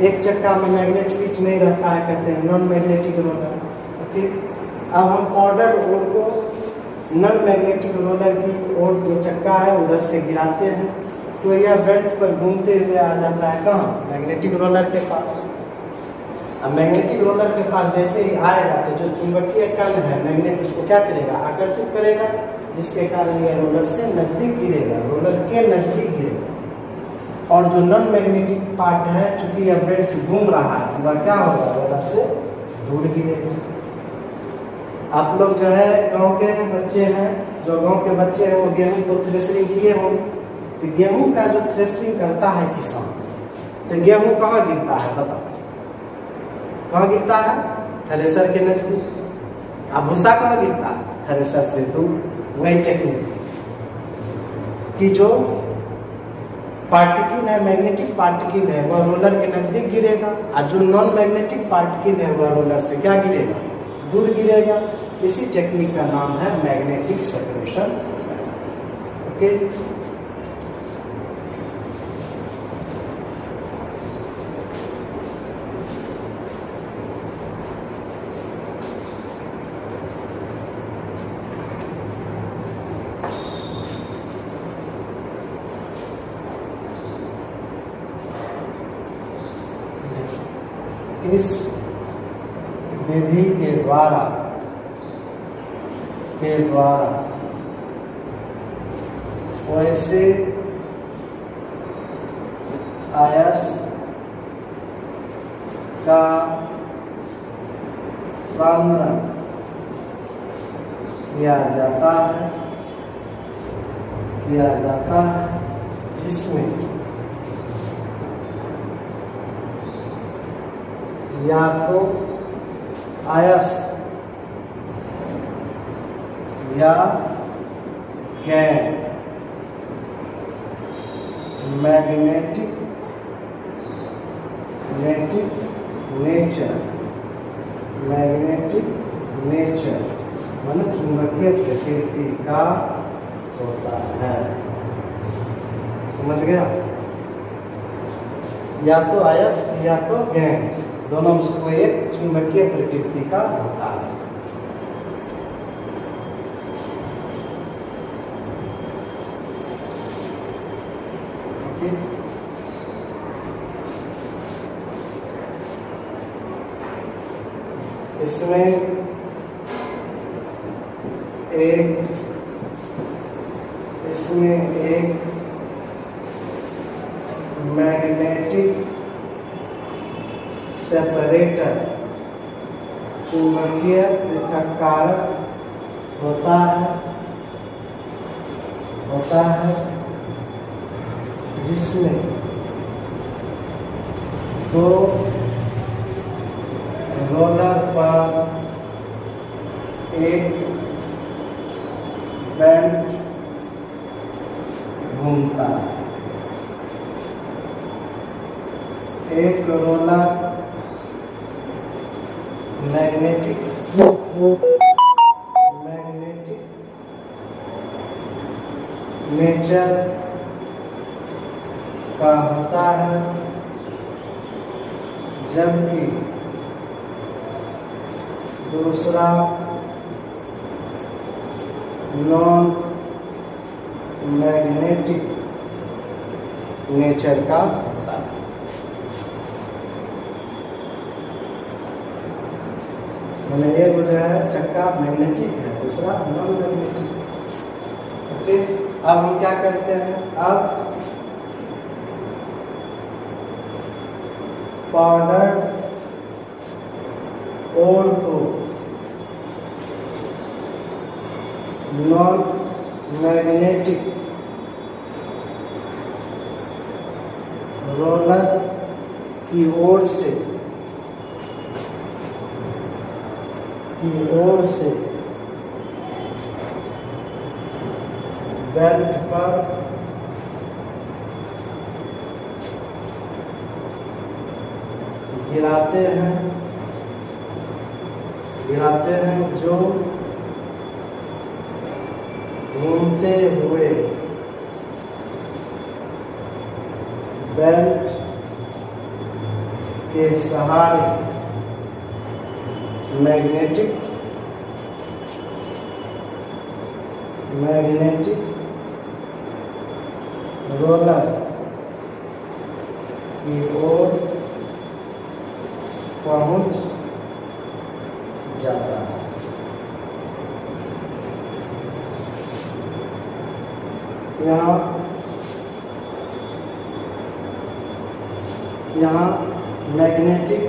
एक चक्का में मैग्नेट फिट नहीं रहता है, कहते हैं नॉन मैग्नेटिक रोलर। ओके, अब हम पाउडर ओर को नॉन मैग्नेटिक रोलर की ओर जो चक्का है उधर से गिराते हैं, तो यह बेल्ट पर घूमते हुए आ जाता है कहाँ, मैग्नेटिक रोलर के पास। अब मैग्नेटिक रोलर के पास जैसे ही आएगा तो जो चुंबकीय कण है मैग्नेट उसको क्या करेगा, आकर्षित करेगा, जिसके कारण यह रोलर से नजदीक गिरेगा, रोलर के नजदीक गिरेगा। और जो नॉन मैग्नेटिक पार्ट है, चूंकि यह बेल्ट घूम रहा है, तो वह क्या होगा, रोलर से दूर गिरेगा। आप लोग जो है गाँव के बच्चे हैं, जो गाँव के बच्चे हैं वो गेहूँ तो थ्रेशरिंग किए होंगे, तो गेहूं का जो थ्रेशरिंग करता है किसान, तो गेहूं कहाँ गिरता है, बताओ कहाँ गिरता है, थ्रेशर के नजदीक। अब भूसा कहाँ गिरता है, थ्रेशर से दूर। वही टेक्निक कि जो पार्टिकल है, मैग्नेटिक पार्टिकल है, वह रोलर के नजदीक गिरेगा, और जो नॉन मैग्नेटिक पार्टिकल है वह रोलर से क्या गिरेगा, दूर गिरेगा। इसी टेक्निक का नाम है मैग्नेटिक सेपरेशन। ओके, इस विधि के द्वारा वैसे अयस्क का सामना किया जाता है जिसमें या तो अयस्क या गैर मैग्नेटिक नेचर, मैग्नेटिक नेचर माने चुंबकीय प्रकृति का होता है। समझ गया? या तो अयस्क या तो गैन, दोनों में से कोई एक चुंबकीय प्रकृति का होता है। इसमें एक मैग्नेटिक सेपरेटर चुंबकीय पृथक्कारक होता है जिसमें दो रोलर पर एक बेल्ट घूमता है। एक रोलर मैग्नेटिक नेचर का होता है, जबकि दूसरा नॉन मैग्नेटिक नेचर का होता है। मैंने एक जो है चक्का मैग्नेटिक है, दूसरा नॉन मैग्नेटिक। ओके, अब हम क्या करते हैं? अब पाउडर और को नॉन मैग्नेटिक रोलर की ओर से बेल्ट पर गिराते हैं जो घूमते हुए बेल्ट के सहारे मैग्नेटिक रोलर की ओर पहुंच जाता है। यहाँ मैग्नेटिक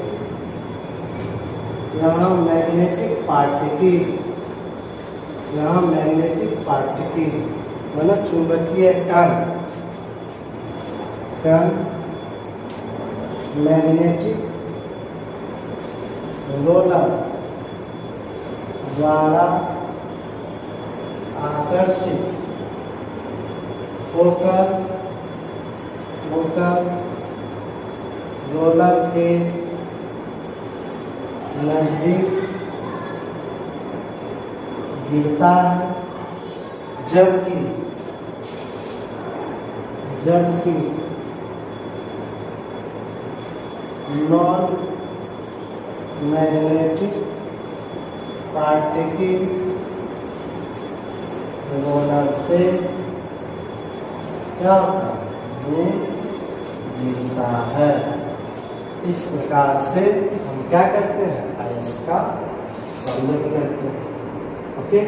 पार्टिकल मतलब चुंबकीय कण मैग्नेटिक रोलर द्वारा आकर्षित होकर रोलर के नजदीक गिरता है, जबकि नॉन मैग्नेटिक पार्टिकल रोलर से क्या दूर गिरता है। इस प्रकार से हम क्या करते हैं? अयस्क का संबंध करते हैं। ओके,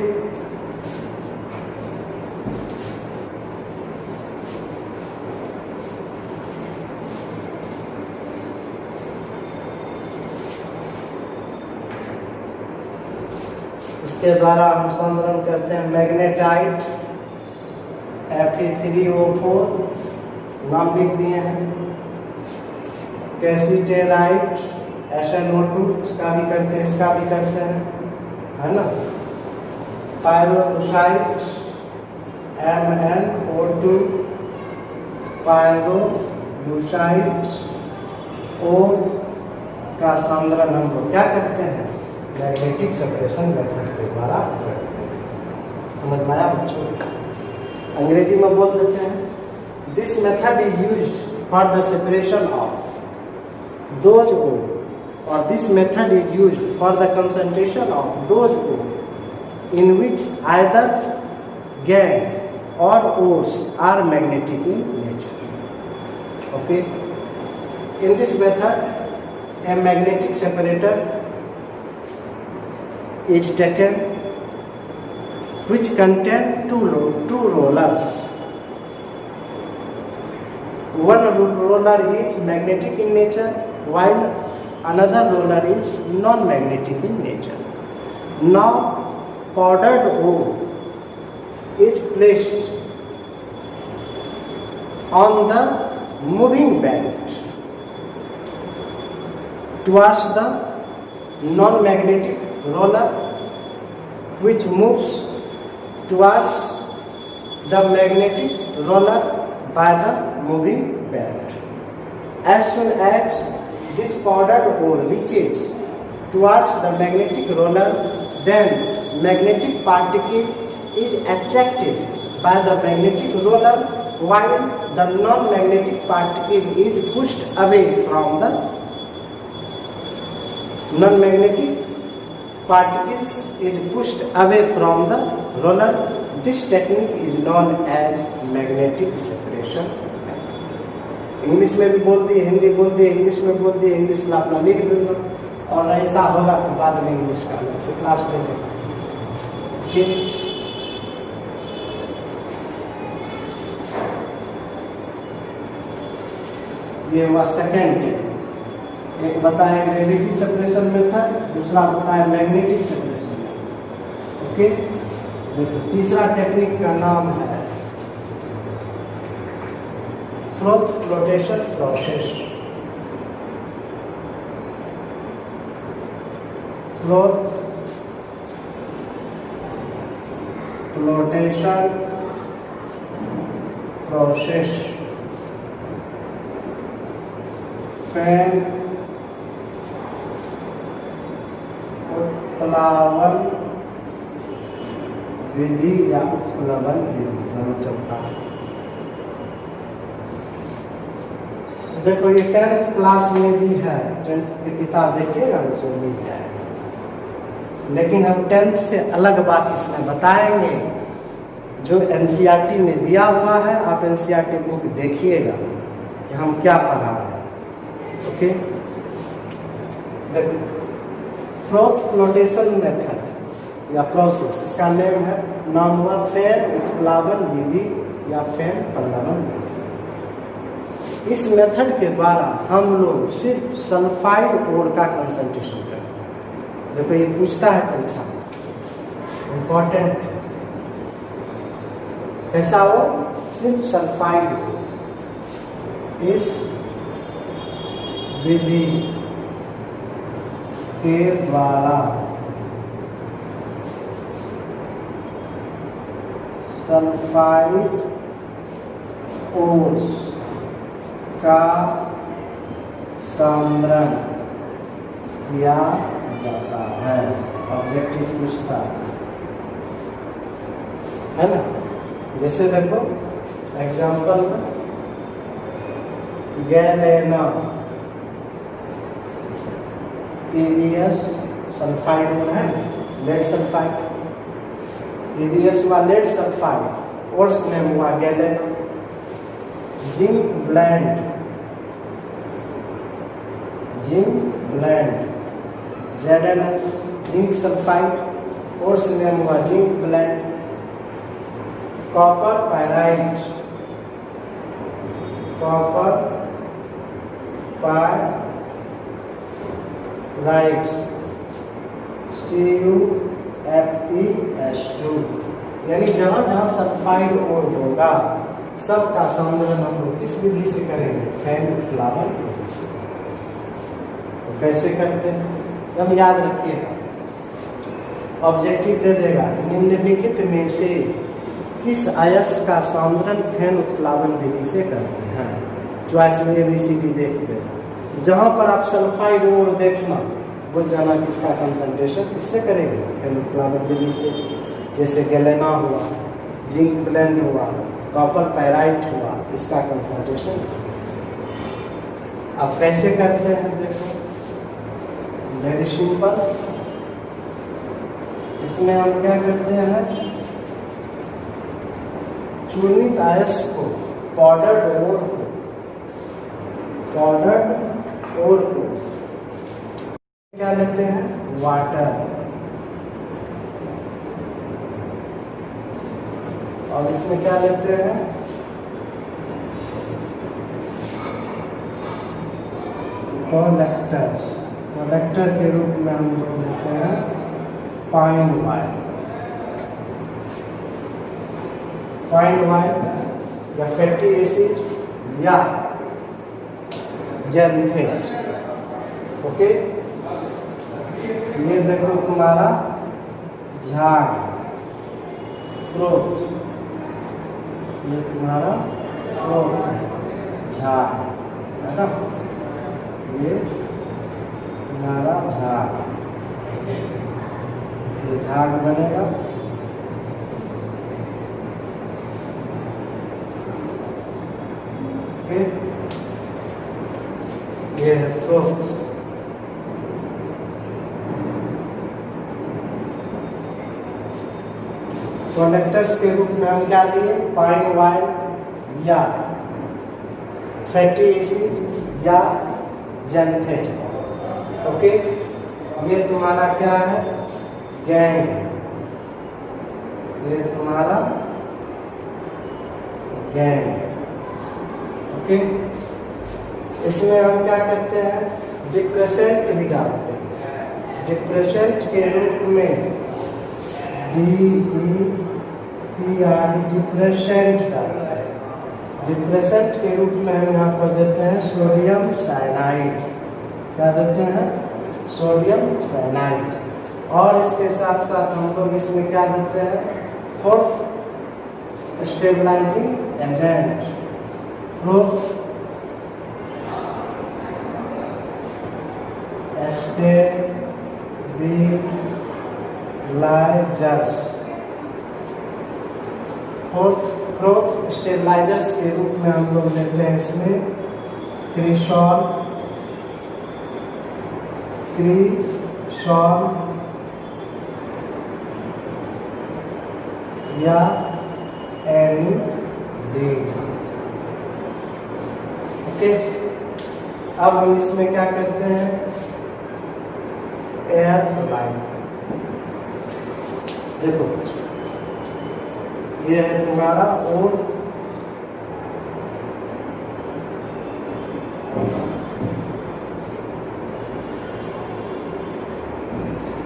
इसके द्वारा हम संदर्भ करते हैं मैग्नेटाइट Fe3O4 नाम लिख दिए हैं। कैसीटेराइट SnO2 इसका भी करते हैं, इसका भी करते हैं, है ना। पायरोलूसाइट MnO2 पायरोलूसाइट O का सांद्रण हम लोग क्या करते हैं, मैग्नेटिक सेपरेशन मेथड के द्वारा करते हैं। समझ में आया बच्चों? अंग्रेजी में बोल देते हैं, this method is used for the separation of those ore, और this method is used for the concentration of those ore in which either gang or ores are magnetic in nature. Okay. In this method, a magnetic separator is taken which contain two rollers. One roller is magnetic in nature while another roller is non-magnetic in nature. Now powdered ore is placed on the moving band towards the non-magnetic roller, which moves towards the magnetic roller by the moving band. As soon as this powdered ore reaches towards the magnetic roller, then magnetic particle is attracted by the magnetic roller while the non-magnetic particle is pushed away from the roller. This technique is known as magnetic separation. English में भी बोल दिए, हिंदी बोल दिए, English में बोल दिए, English में अपना लिख देना, और ऐसा होगा तो बाद में इंग्लिश का अलग से क्लास में देगा। ये हुआ सेकेंड। एक बताया ग्रेविटी सेपरेशन मेथड, दूसरा बताया मैग्नेटिक सेपरेशन मेथड। ओके, देखो तीसरा टेक्निक का नाम है froth flotation process. Froth flotation process फैन उत्प्लावन विधि या उत्प्लवन विधि दोनों चलता है। देखो ये 10th क्लास में भी है, 10th की किताब देखिएगा उसमें भी है, लेकिन हम 10th से अलग बात इसमें बताएंगे। जो एनसीईआरटी ने दिया हुआ है, आप एनसीईआरटी बुक देखिएगा कि हम क्या पढ़ा रहे हैं। ओके, देखो फ्रोथ फ्लोटेशन मेथड या प्रोसेस, इसका नाम हुआ फैन उत्प्लावन विधि या फैन पल्लवन विधि। इस मेथड के द्वारा हम लोग सिर्फ सल्फाइड ओर का कंसंट्रेशन करते हैं। देखो ये पूछता है परीक्षा में, इंपॉर्टेंट, कैसा हो, सिर्फ सल्फाइड इस विधि के द्वारा सल्फाइड ओर्स का सांद्रण किया जाता है। ऑब्जेक्टिव पूछता है ना, जैसे देखो एग्जांपल में गैलेना पीवीएस सल्फाइड में है, लेड सल्फाइड, पीवीएस हुआ लेड सल्फाइड, कोर्स नेम हुआ galena. Zinc blende ZnS zinc sulphide, course name हुआ zinc blende. Copper pyrite CuFeS2, यानी जहाँ जहाँ सल्फाइड ओर होगा सबका सांद्रण हम लोग किस विधि से करेंगे, फैन उत्प्लावन विधि से। तो कैसे करते हैं हम याद रखिएगा, ऑब्जेक्टिव दे देगा निम्नलिखित में से किस अयस्क का सांद्रण फैन उत्प्लावन विधि से करते हैं। चॉइस में ABCD देख देगा, जहाँ पर आप सल्फाइड ओर देखना, वो जाना किसका कंसंट्रेशन इससे करेंगे हेमोग्लोबिन से, जैसे गैलेना हुआ, जिंक ब्लेंड हुआ, कॉपर पैराइट हुआ, इसका कंसंट्रेशन इसके से। अब कैसे करते हैं देखो, वेरी सिंपल। इसमें हम क्या करते हैं, चूर्णित आयस को, पाउडर्ड ओर को क्या लेते हैं, वाटर, और इसमें क्या लेते हैं, कोलेक्टर्स। कोलेक्टर के रूप में हम लोग लेते हैं फाइन वाइन, फाइन वाइन या फैटी एसिड या जेंथेट। ओके, ये देखो तुम्हारा झाग, फ्रोथ, ये तुम्हारा फ्रोथ है, झाग है ना, ये तुम्हारा झाग, ये झाग बनेगा। ओके, ये है फ्रोथ। कनेक्टर्स के रूप में हम क्या लिए, पाइन वाइन या फैटी एसिड या जेंथेट। ओके, ये तुम्हारा क्या है, गैंग, ये तुम्हारा गैंग। ओके, इसमें हम क्या करते हैं, डिप्रेसेंट भी डालते हैं। डिप्रेसेंट के रूप में DEPR डिप्रेसेंट डालते हैं। डिप्रेसेंट के रूप में हम यहाँ पर देते हैं सोडियम साइनाइड। क्या देते हैं, सोडियम साइनाइड। और इसके साथ साथ हम लोग इसमें क्या देते हैं, fourth stabilising agent, stabilisers. Fourth stabilisers के रूप में हम लोग लेते हैं इसमें क्रिसॉल या एनिलीन। ओके, अब हम इसमें क्या करते हैं, एयर लाइन। देखो ये है तुम्हारा ओर,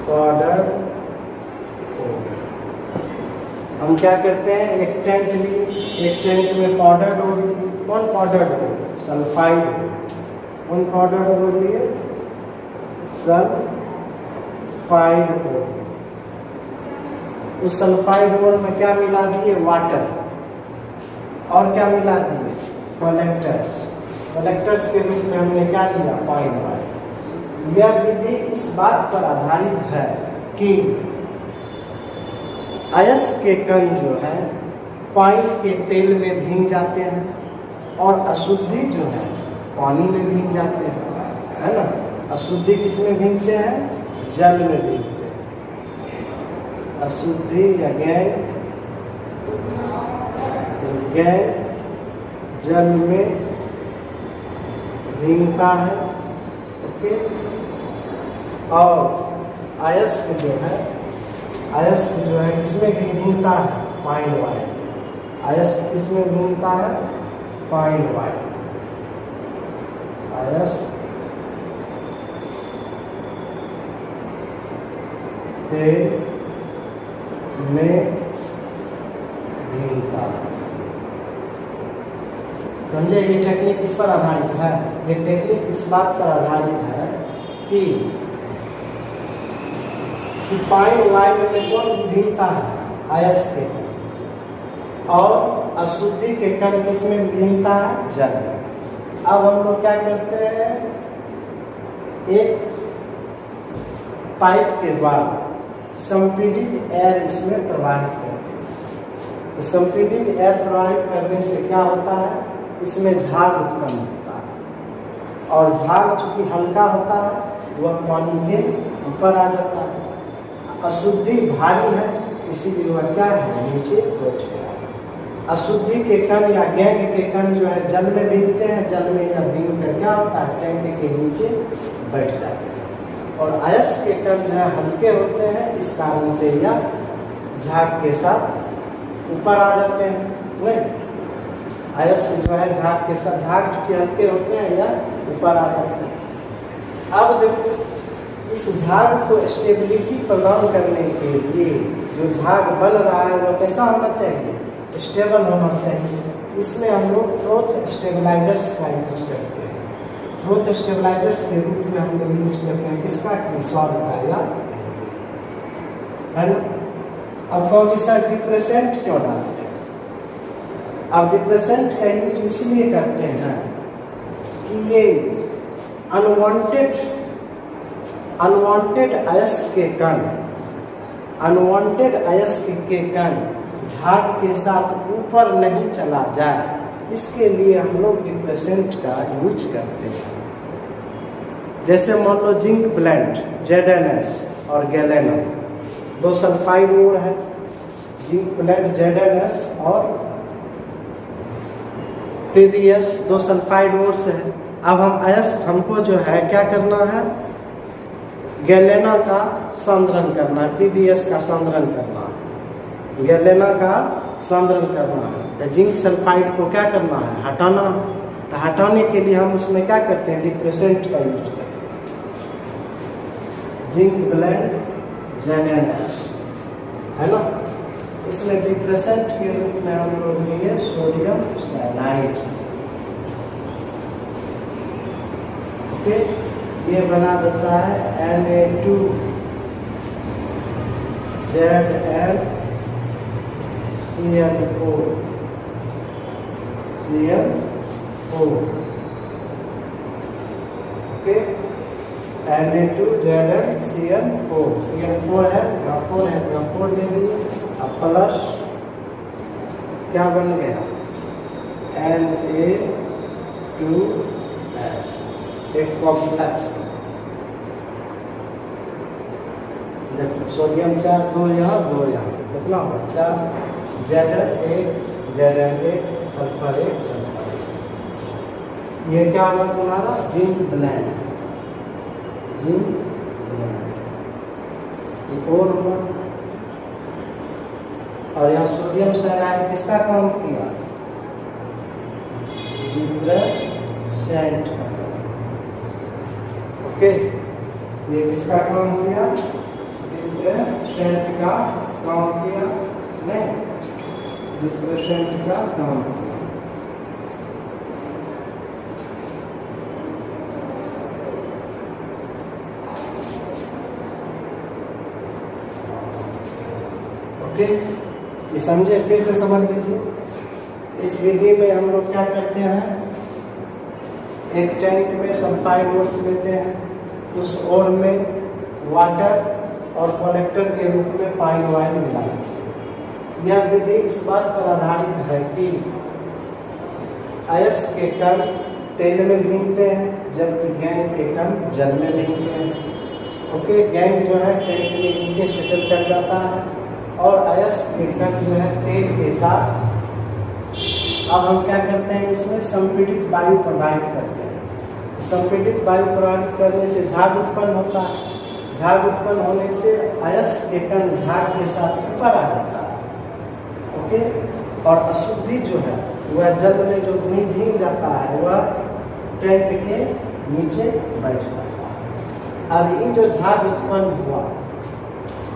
पाउडर। हम क्या करते हैं, एक टैंक लिए, एक टैंक में पाउडर डोर, कौन पाउडर डोर, सल्फाइड। कौन पाउडर डोर लिए, सल्फाइड डोर। उस सल्फाइड ओर में क्या मिला दिए, वाटर, और क्या मिला दिए, कलेक्टर्स। कलेक्टर्स के रूप में हमने क्या लिया, पाइन वाइन। यह विधि इस बात पर आधारित है कि अयस्क के कण जो है पाइन के तेल में भीग जाते हैं और अशुद्धि जो है पानी में भीग जाते हैं, है ना। अशुद्धि किस में भीगते हैं, जल में भीगते हैं। अशुद्धि या गैंग जल में भीगता है। ओके, और अयस्क जो है किसमें भीगता है, पाइन वाइन। अयस्क किसमें भीगता है, पाइन वाइन। अयस्क तेल में भीगता है। समझे, ये टेक्निक किस पर आधारित है, ये टेक्निक इस बात पर आधारित है कि पाइन वाइन में कौन भीगता है, अयस्क के, और अशुद्धि के कण किसमें भीगता है, जल। अब हम लोग क्या करते हैं, एक पाइप के द्वारा संपीड़ित एयर इसमें प्रवाहित करते हैं। तो संपीड़ित एयर प्रवाहित करने से क्या होता है, इसमें झाग उत्पन्न होता है और झाग चूंकि हल्का होता है वह पानी के ऊपर आ जाता है। अशुद्धि भारी है इसीलिए वह क्या है, नीचे बैठ गया है। अशुद्धि के कण या गैंग के कण जो है जल में भीगते हैं, जल में यह भीग कर क्या होता है, टैंक के नीचे बैठ जाते हैं। और अयस्क के कण जो है हल्के होते हैं, इस कारण से यह झाग के साथ ऊपर आ जाते हैं। नहीं, अयस्क जो है झाग के साथ, झाग चूंकि हल्के होते हैं यह ऊपर आ जाते हैं। अब देखो इस झाग को स्टेबिलिटी प्रदान करने के लिए जो झाग बन रहा है वह कैसा होना चाहिए, स्टेबल होना चाहिए। इसमें हम लोग फ्लोथ स्टेबलाइजर्स का यूज करते हैं। फ्लोथ स्टेबलाइजर्स के रूप में हम लोग यूज करते हैं किसका, क्रिसॉल का, या है ना। अब कौन सा डिप्रेसेंट क्यों डालते हैं, अब डिप्रेसेंट का यूज इसलिए करते हैं कि ये अनवांटेड अयस्क के कण, अनवांटेड अयस्क के कण झाग के साथ ऊपर नहीं चला जाए, इसके लिए हम लोग डिप्रेसेंट का यूज करते हैं। जैसे मान लो जिंक ब्लेंड ZnS और गैलेनम, दो सल्फाइड ओर है, जिंक ब्लेंड ZnS और PbS दो सल्फाइड ओर से है। अब हम अयस्क, हमको जो है क्या करना है, गैलेना का सांद्रण करना है, PbS का सांद्रण करना है, गैलेना का सांद्रण करना है। तो जिंक सल्फाइड को क्या करना है, हटाना। तो हटाने के लिए हम उसमें क्या करते हैं, डिप्रेसेंट का यूज करते हैं। जिंक ब्लेंड ZnS है ना, इसमें डिप्रेसेंट के रूप में हम लोग लेंगे सोडियम साइनाइड। ओके, ये बना देता है Na2 CN4 okay, Na2ZnCN4, CN4 है, ग्राफोर दे दिए। अब प्लस क्या बन गया, Na2S, एक कॉम्प्लेक्स। देखो सोडियम 4, 2 यहाँ 2 यहाँ, कितना होगा 4, Zn1 सल्फर 1 सल्फर 1। ये क्या होगा तुम्हारा, जिंक ब्लेंड, जिंक ब्लेंड और होगा। और यहाँ सोडियम साइनाइड किसका काम किया, डिप्रेसेंट का। ओके, ये किसका काम किया, डिप्रेसेंट का काम किया, नहीं, डिप्रेसेंट का काम किया। ओके, ये समझे, फिर से समझ लीजिए। इस विधि में हम लोग क्या करते हैं, एक टैंक में सल्फाइड ओर्स लेते हैं, उस ओर में वाटर और कलेक्टर के रूप में पाइन वाइन मिलाते हैं। यह विधि इस बात पर आधारित है कि अयस्क के कण तेल में भीगते हैं जबकि गैंग के कण जल में भीगते हैं। ओके, गैंग जो है टैंक के नीचे सेटल कर जाता है और अयस्क के कण जो है तेल के साथ, अब हम क्या करते हैं, इसमें संपीड़ित वायु प्रवाहित करते हैं। संपीड़ित वायु प्रवाहित करने से झाग उत्पन्न होता है। झाग उत्पन्न होने से अयस्क के कण झाग के साथ ऊपर आ जाता है। ओके, और अशुद्धि जो है वह जल में जो भीग जाता है वह टैंक के नीचे बैठ जाता है। अब ये जो झाग उत्पन्न हुआ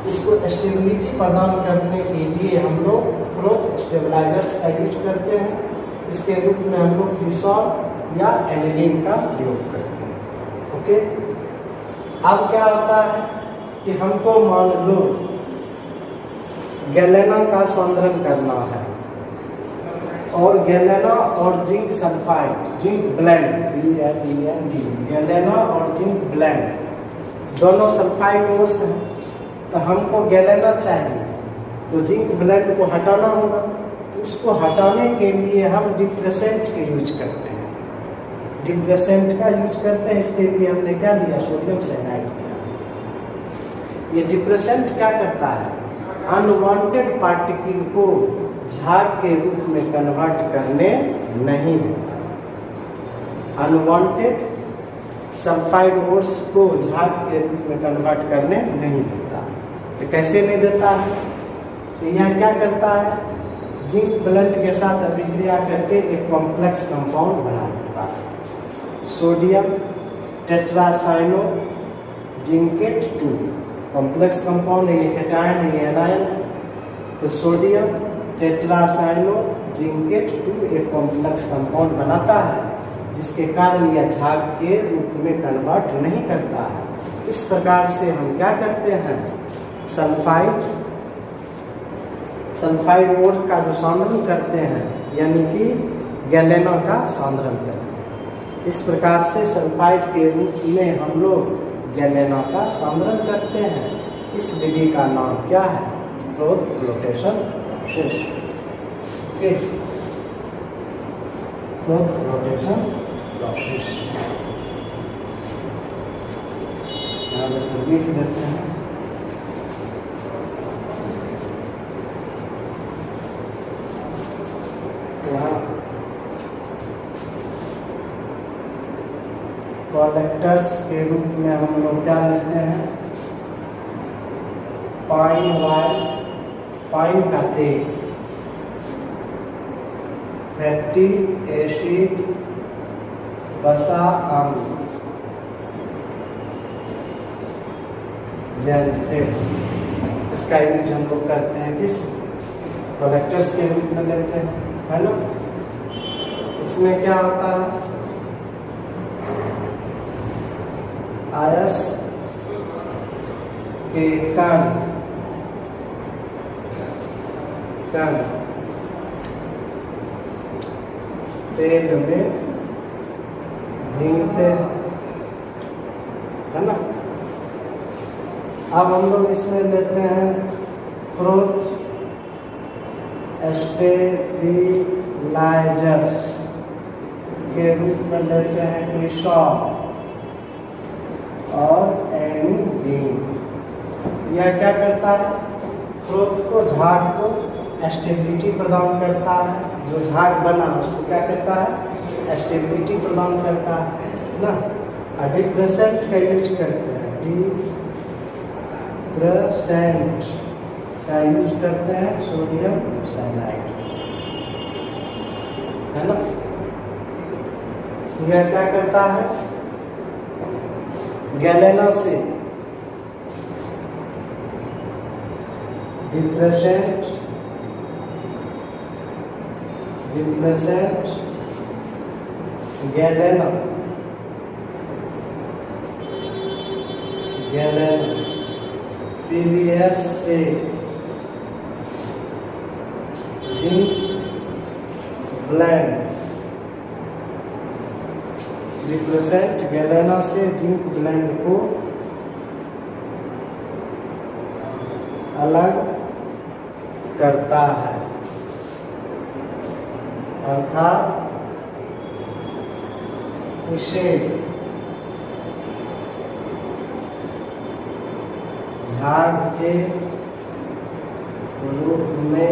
इसको स्टेबिलिटी प्रदान करने के लिए हम लोग फ्लोथ स्टेबलाइजर्स का यूज करते हैं। इसके रूप में हम लोग क्रिसॉल या एनिलीन का प्रयोग करते हैं। ओके, अब क्या होता है कि हमको मान लो गैलेना का सांद्रण करना है, और गैलेना और zinc sulphide, zinc blende, BLEND, galena और जिंक ब्लेंड दोनों सल्फाइड ओर्स हैं। तो हमको गैलेना चाहिए, तो जिंक ब्लेंड को हटाना होगा। तो उसको हटाने के लिए हम डिप्रेसेंट के यूज करते हैं, डिप्रेसेंट का यूज करते हैं। इसके लिए हमने क्या लिया, सोडियम साइनाइड लिया। ये डिप्रेसेंट क्या करता है, अनवांटेड पार्टिकल को झाग के रूप में कन्वर्ट करने नहीं देता। अनवांटेड सल्फाइड ओर्स को झाग के रूप में कन्वर्ट करने नहीं देता। तो कैसे नहीं देता है, तो यह क्या करता है, जिंक ब्लेंड के साथ अभिक्रिया करके एक कॉम्प्लेक्स कंपाउंड बना देता है। Sodium tetracyano zincate 2 complex compound है, ये कैटायन है, ये एनायन। तो सोडियम टेट्रासाइनो जिंकेट 2 एक कॉम्प्लेक्स कंपाउंड बनाता है, जिसके कारण यह झाग के रूप में कन्वर्ट नहीं करता है। इस प्रकार से हम क्या करते हैं, सल्फाइड ओर का जो सांद्रण करते हैं, यानी कि गैलेना का सांद्रण करते हैं। इस प्रकार से सल्फाइड के रूप में हम लोग गैलेना का सांद्रण करते हैं। इस विधि का नाम क्या है, cloth flotation process. Okay, cloth flotation process लिख देते हैं। कलेक्टर्स के रूप में हम लोग क्या लेते हैं, पाइन का तेल, फैटी एसिड, वसा अम्ल, जेनफेट्स, इसका यूज हम लोग करते हैं किस, कलेक्टर्स के रूप में लेते हैं, है ना। इसमें क्या होता है, आयस के कण तेल में भीगते हैं, है ना। अब हम लोग इसमें लेते हैं फ्रोथ स्टेबिलाइजर्स के रूप में लेते हैं ग्लिसरॉल और एनिलीन। यह क्या करता है, फ्रोथ को, झाग को स्टेबिलिटी प्रदान करता है। जो झाग बना उसको क्या करता है, स्टेबिलिटी प्रदान करता है ना। डिप्रेसेंट का यूज करते हैं, डिप्रेसेंट का यूज करते हैं सोडियम साइनाइड, है ना। यह क्या करता है, गैलेना से डिप्रेसेंट गैलेना PBS से जिंक ब्लेंड, डिप्रेसेंट गैलेना से जिंक ब्लेंड को अलग करता है, अर्थात इसे झाग के रूप में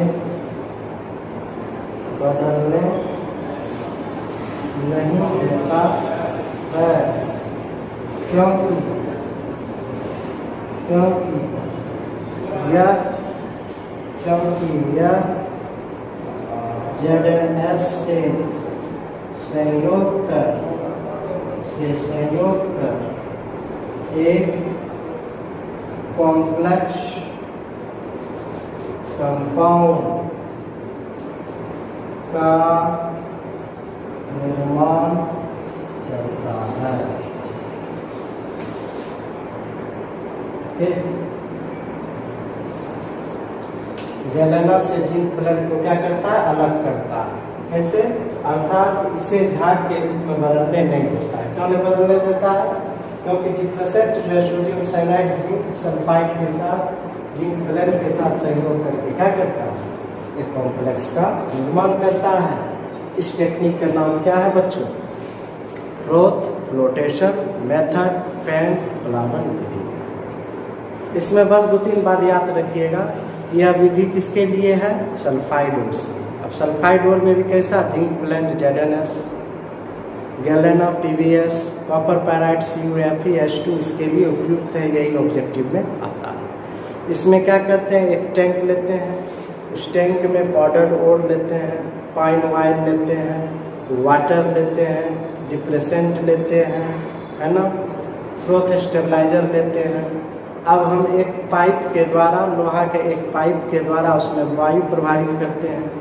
बदलने नहीं देता है, क्योंकि यह ZNS से संयोग कर एक कॉम्प्लेक्स कंपाउंड का निर्माण करता है। गैलेना से जिंक ब्लेंड को क्या करता है, अलग करता है। कैसे, अर्थात इसे झाग के रूप में बदलने नहीं देता है। क्यों नहीं बदलने देता है? क्योंकि डिप्रेसेंट जो सोडियम साइनाइड जिंक सल्फाइड के साथ जिंक ब्लेंड के साथ सहयोग करके क्या करता है, एक कॉम्प्लेक्स का निर्माण करता है। इस टेक्निक का नाम क्या है बच्चों? रोथ फ्लोटेशन मेथड फैन प्लावन विधि। इसमें बस 2-3 बात याद रखिएगा। यह विधि किसके लिए है? Sulphide ores. अब सल्फाइड ओर में भी कैसा, zinc blende ZnS, galena PbS, copper pyrite CuFeS2 इसके लिए उपयुक्त है, यही ऑब्जेक्टिव में आता है। इसमें क्या करते हैं, एक टैंक लेते हैं, उस टैंक में पाउडर्ड ओर लेते हैं, पाइन ऑयल लेते हैं, वाटर लेते हैं, डिप्रेसेंट लेते हैं, है ना, फ्रोथ स्टेबलाइजर लेते हैं। अब हम एक पाइप के द्वारा, लोहा के एक पाइप के द्वारा उसमें वायु प्रवाहित करते हैं।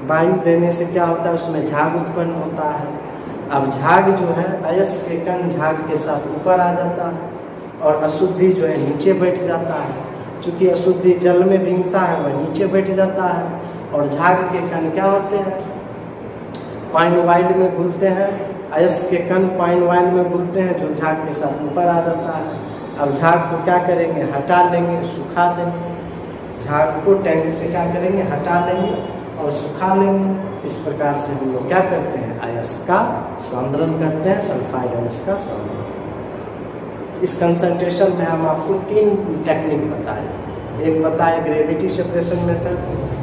वायु देने से क्या होता है, उसमें झाग उत्पन्न होता है। अब झाग जो है, अयस्क के कण झाग के साथ ऊपर आ जाता है और अशुद्धि जो है नीचे बैठ जाता है। चूँकि अशुद्धि जल में भीगता है, वह नीचे बैठ जाता है और झाग के कण क्या होते हैं, पाइन ऑयल में घुलते हैं। अयस्क के कण पाइन ऑयल में घुलते हैं, जो झाग के साथ ऊपर आ जाता है। अब झाग को क्या करेंगे, हटा लेंगे, सुखा देंगे। झाग को टैंक से क्या करेंगे, हटा लेंगे और सुखा लेंगे। इस प्रकार से हम लोग क्या करते हैं, अयस्क का सौंदर्य करते हैं, सल्फाइड अयस्क का सौंदर्य। इस कंसंट्रेशन में हम आपको 3 टेक्निक बताए। एक बताए ग्रेविटी सेपरेशन मेथड,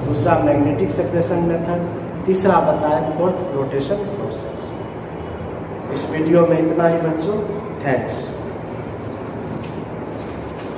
दूसरा मैग्नेटिक सेपरेशन मेथड, तीसरा बताए फोर्थ फ्लोटेशन प्रोसेस। इस वीडियो में इतना ही बच्चों, थैंक्स।